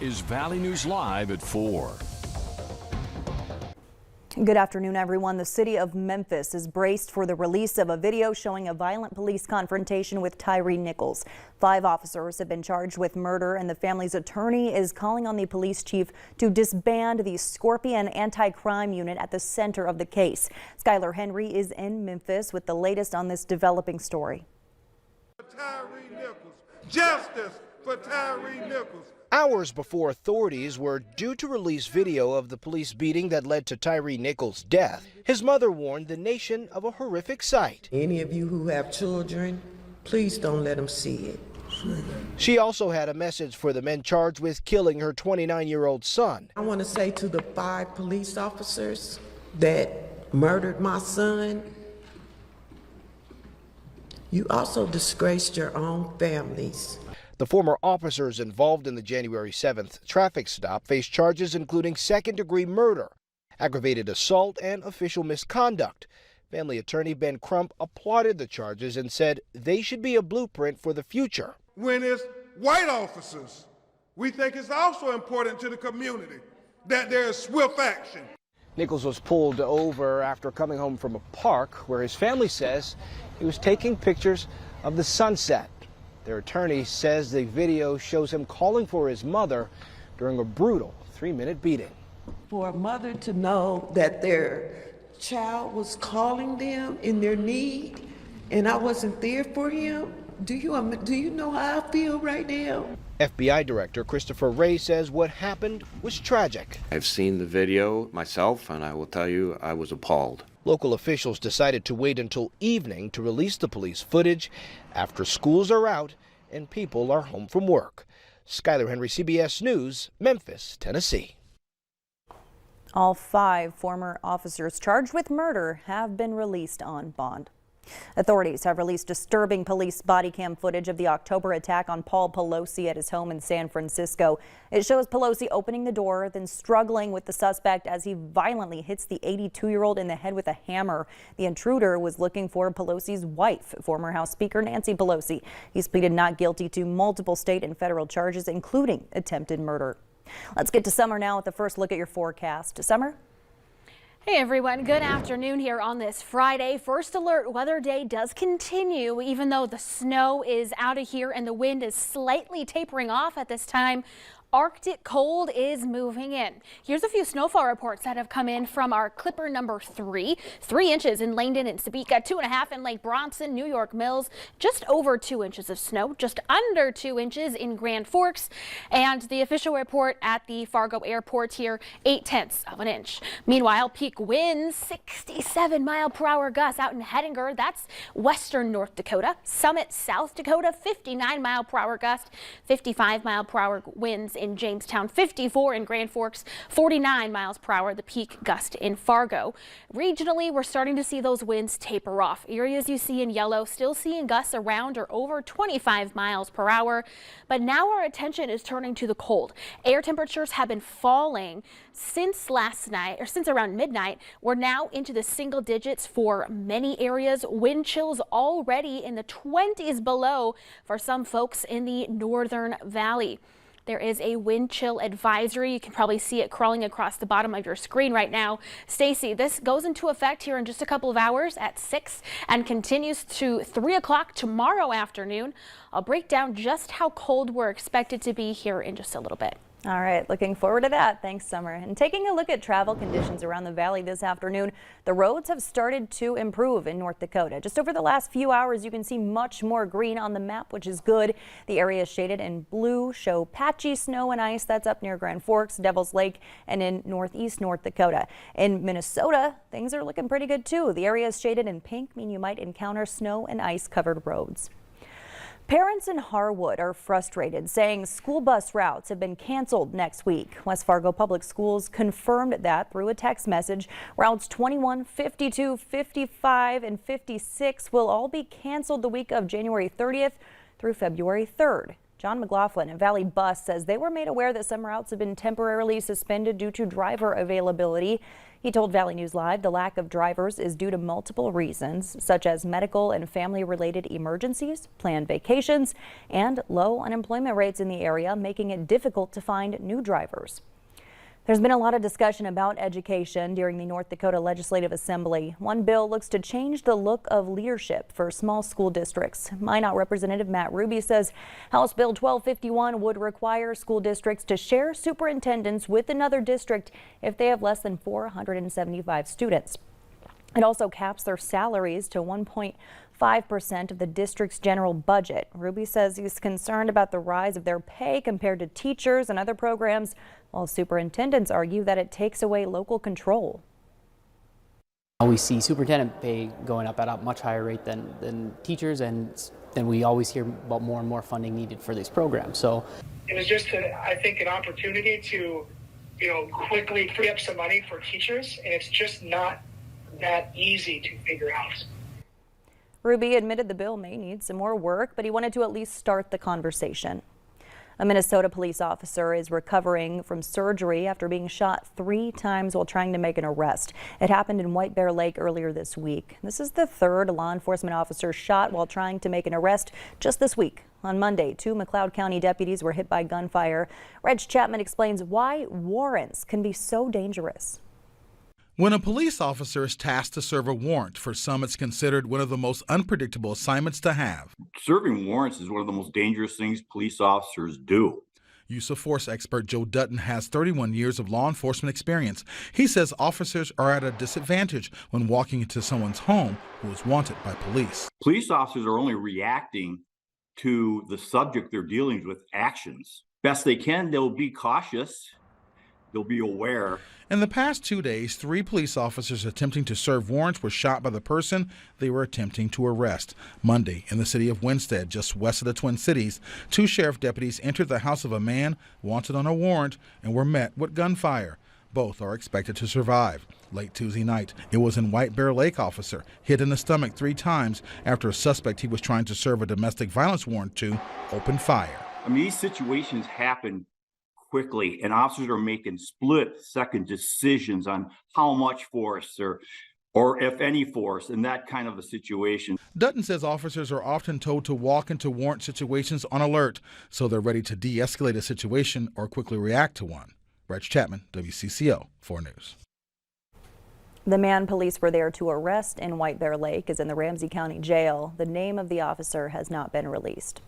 is Valley News Live at 4. Good afternoon, everyone. The city of Memphis is braced for the release of a video showing a violent police confrontation with Tyre Nichols. 5 officers have been charged with murder, and the family's attorney is calling on the police chief to disband the Scorpion anti-crime unit at the center of the case. Skylar Henry is in Memphis with the latest on this developing story. Tyre Nichols. Justice for Tyre Nichols. Hours before authorities were due to release video of the police beating that led to Tyre Nichols' death, his mother warned the nation of a horrific sight. Any of you who have children, please don't let them see it. She also had a message for the men charged with killing her 29-year-old son. I want to say to the 5 police officers that murdered my son, you also disgraced your own families. The former officers involved in the January 7th traffic stop face charges including second-degree murder, aggravated assault, and official misconduct. Family attorney Ben Crump applauded the charges and said they should be a blueprint for the future. When it's white officers, we think it's also important to the community that there is swift action. Nichols was pulled over after coming home from a park where his family says he was taking pictures of the sunset. Their attorney says the video shows him calling for his mother during a brutal 3-minute beating. For a mother to know that their child was calling them in their need and I wasn't there for him, do you know how I feel right now? FBI Director Christopher Wray says what happened was tragic. I've seen the video myself, and I will tell you I was appalled. Local officials decided to wait until evening to release the police footage after schools are out and people are home from work. Skylar Henry, CBS News, Memphis, Tennessee. All 5 former officers charged with murder have been released on bond. Authorities have released disturbing police body cam footage of the October attack on Paul Pelosi at his home in San Francisco. It shows Pelosi opening the door, then struggling with the suspect as he violently hits the 82-year-old in the head with a hammer. The intruder was looking for Pelosi's wife, former House Speaker Nancy Pelosi. He's pleaded not guilty to multiple state and federal charges, including attempted murder. Let's get to Summer now with the first look at your forecast. Summer? Hey everyone, good afternoon here on this Friday. First alert weather day does continue even though the snow is out of here and the wind is slightly tapering off at this time. Arctic cold is moving in. Here's a few snowfall reports that have come in from our Clipper number 3. 3 inches in Langdon and Topeka, 2.5 in Lake Bronson, New York Mills, just over 2 inches of snow, just under 2 inches in Grand Forks, and the official report at the Fargo Airport here, 0.8 of an inch. Meanwhile, peak winds, 67-mile-per-hour gusts out in Hettinger, that's western North Dakota. Summit, South Dakota, 59-mile-per-hour gust, 55-mile-per-hour winds in Jamestown, 54 in Grand Forks, 49 miles per hour, the peak gust in Fargo. Regionally, we're starting to see those winds taper off. Areas you see in yellow still seeing gusts around or over 25 miles per hour. But now our attention is turning to the cold. Air temperatures have been falling since last night, or since around midnight. We're now into the single digits for many areas. Wind chills already in the 20s below for some folks in the northern valley. There is a wind chill advisory. You can probably see it crawling across the bottom of your screen right now. Stacy, this goes into effect here in just a couple of hours at 6 and continues to 3 o'clock tomorrow afternoon. I'll break down just how cold we're expected to be here in just a little bit. All right, looking forward to that. Thanks, Summer. And taking a look at travel conditions around the valley this afternoon, the roads have started to improve in North Dakota. Just over the last few hours, you can see much more green on the map, which is good. The areas shaded in blue show patchy snow and ice. That's up near Grand Forks, Devil's Lake, and in northeast North Dakota. In Minnesota, things are looking pretty good too. The areas shaded in pink mean you might encounter snow and ice covered roads. Parents in Harwood are frustrated, saying school bus routes have been canceled next week. West Fargo Public Schools confirmed that through a text message. Routes 21, 52, 55, and 56 will all be canceled the week of January 30th through February 3rd. John McLaughlin at Valley Bus says they were made aware that summer routes have been temporarily suspended due to driver availability. He told Valley News Live the lack of drivers is due to multiple reasons, such as medical and family-related emergencies, planned vacations, and low unemployment rates in the area, making it difficult to find new drivers. There's been a lot of discussion about education during the North Dakota Legislative Assembly. One bill looks to change the look of leadership for small school districts. Minot Representative Matt Ruby says House Bill 1251 would require school districts to share superintendents with another district if they have less than 475 students. It also caps their salaries to 1.5% of the district's general budget. Ruby says he's concerned about the rise of their pay compared to teachers and other programs, while superintendents argue that it takes away local control. We see superintendent pay going up at a much higher rate than teachers, and then we always hear about more and more funding needed for these programs. So it was just, I think, an opportunity to, quickly free up some money for teachers, and it's just not that easy to figure out. Ruby admitted the bill may need some more work, but he wanted to at least start the conversation. A Minnesota police officer is recovering from surgery after being shot 3 times while trying to make an arrest. It happened in White Bear Lake earlier this week. This is the 3rd law enforcement officer shot while trying to make an arrest just this week. On Monday, 2 McLeod County deputies were hit by gunfire. Reg Chapman explains why warrants can be so dangerous. When a police officer is tasked to serve a warrant, for some it's considered one of the most unpredictable assignments to have. Serving warrants is one of the most dangerous things police officers do. Use of force expert Joe Dutton has 31 years of law enforcement experience. He says officers are at a disadvantage when walking into someone's home who is wanted by police. Police officers are only reacting to the subject they're dealing with actions. Best they can, they'll be cautious. They'll be aware. In the past 2 days, 3 police officers attempting to serve warrants were shot by the person they were attempting to arrest. Monday, in the city of Winsted, just west of the Twin Cities, 2 sheriff deputies entered the house of a man wanted on a warrant and were met with gunfire. Both are expected to survive. Late Tuesday night, it was in White Bear Lake officer hit in the stomach 3 times after a suspect he was trying to serve a domestic violence warrant to opened fire. I mean, these situations happen quickly, and officers are making split-second decisions on how much force or if any force in that kind of a situation. Dutton says officers are often told to walk into warrant situations on alert, so they're ready to de-escalate a situation or quickly react to one. Reg Chapman, WCCO 4 News. The man police were there to arrest in White Bear Lake is in the Ramsey County Jail. The name of the officer has not been released.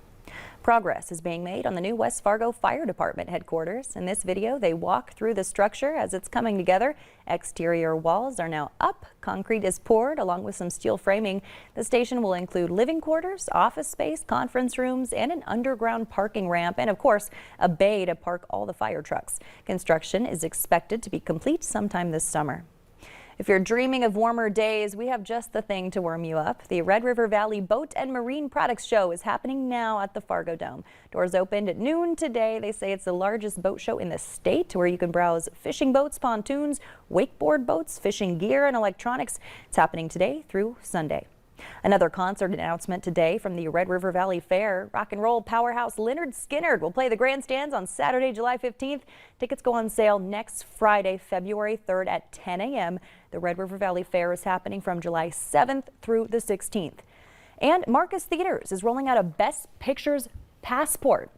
Progress is being made on the new West Fargo Fire Department headquarters. In this video, they walk through the structure as it's coming together. Exterior walls are now up. Concrete is poured along with some steel framing. The station will include living quarters, office space, conference rooms, and an underground parking ramp, and of course, a bay to park all the fire trucks. Construction is expected to be complete sometime this summer. If you're dreaming of warmer days, we have just the thing to warm you up. The Red River Valley Boat and Marine Products Show is happening now at the Fargo Dome. Doors opened at noon today. They say it's the largest boat show in the state, where you can browse fishing boats, pontoons, wakeboard boats, fishing gear, and electronics. It's happening today through Sunday. Another concert announcement today from the Red River Valley Fair. Rock and roll powerhouse Lynyrd Skynyrd will play the grandstands on Saturday, July 15th. Tickets go on sale next Friday, February 3rd at 10 a.m. The Red River Valley Fair is happening from July 7th through the 16th. And Marcus Theaters is rolling out a Best Pictures passport.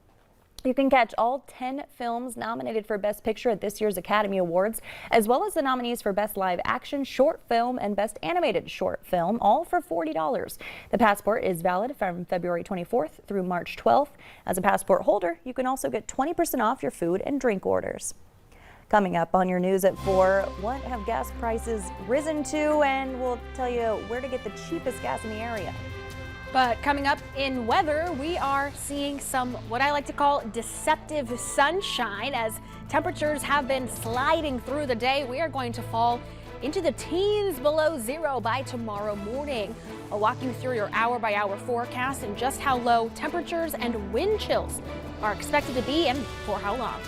You can catch all 10 films nominated for Best Picture at this year's Academy Awards, as well as the nominees for Best Live Action Short Film and Best Animated Short Film, all for $40. The passport is valid from February 24th through March 12th. As a passport holder, you can also get 20% off your food and drink orders. Coming up on your news at 4, what have gas prices risen to? And we'll tell you where to get the cheapest gas in the area. But coming up in weather, we are seeing some what I like to call deceptive sunshine. As temperatures have been sliding through the day, we are going to fall into the teens below zero by tomorrow morning. I'll walk you through your hour-by-hour forecast and just how low temperatures and wind chills are expected to be and for how long.